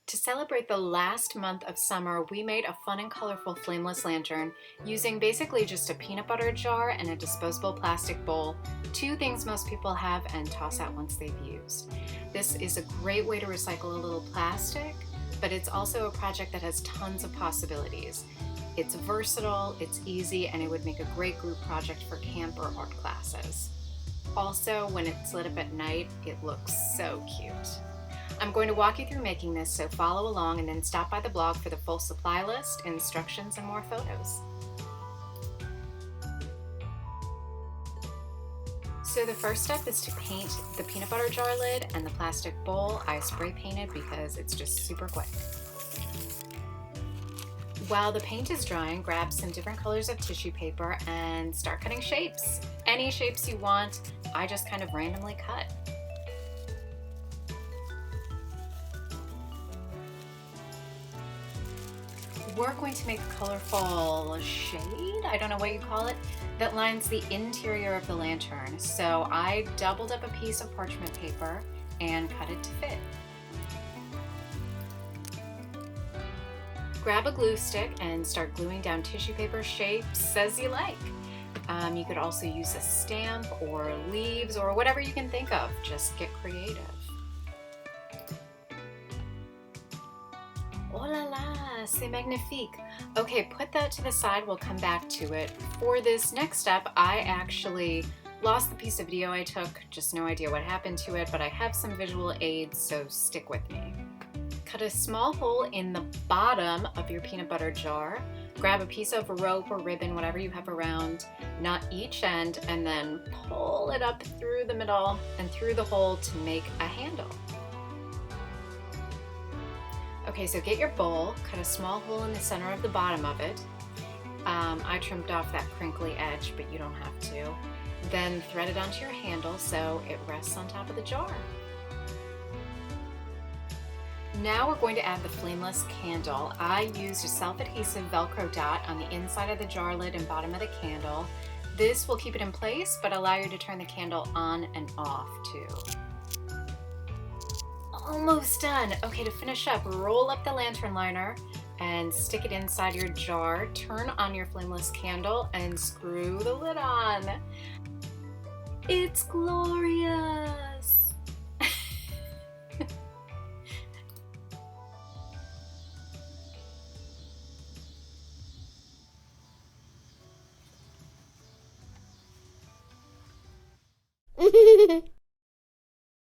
To celebrate the last month of summer, we made a fun and colorful flameless lantern using basically just a peanut butter jar and a disposable plastic bowl, two things most people have and toss out once they've used. This is a great way to recycle a little plastic, but it's also a project that has tons of possibilities. It's versatile, it's easy, and it would make a great group project for camp or art classes. Also, when it's lit up at night, it looks so cute. I'm going to walk you through making this, so follow along and then stop by the blog for the full supply list, instructions, and more photos. So the first step is to paint the peanut butter jar lid and the plastic bowl. I spray painted because it's just super quick. While the paint is drying, grab some different colors of tissue paper and start cutting shapes. Any shapes you want, I just kind of randomly cut. We're going to make a colorful shade, I don't know what you call it, that lines the interior of the lantern. So I doubled up a piece of parchment paper and cut it to fit. Grab a glue stick and start gluing down tissue paper shapes as you like. You could also use a stamp or leaves or whatever you can think of. Just get creative. Oh la la, c'est magnifique. Okay, put that to the side, we'll come back to it. For this next step, I actually lost the piece of video I took, just no idea what happened to it, but I have some visual aids, so stick with me. Cut a small hole in the bottom of your peanut butter jar. Grab a piece of rope or ribbon, whatever you have around, knot each end, and then pull it up through the middle and through the hole to make a handle. Okay, so get your bowl, cut a small hole in the center of the bottom of it. I trimmed off that crinkly edge, but you don't have to. Then thread it onto your handle so it rests on top of the jar. Now we're going to add the flameless candle. I used a self-adhesive Velcro dot on the inside of the jar lid and bottom of the candle. This will keep it in place, but allow you to turn the candle on and off too. Almost done. Okay, to finish up, roll up the lantern liner and stick it inside your jar. Turn on your flameless candle and screw the lid on. It's glorious!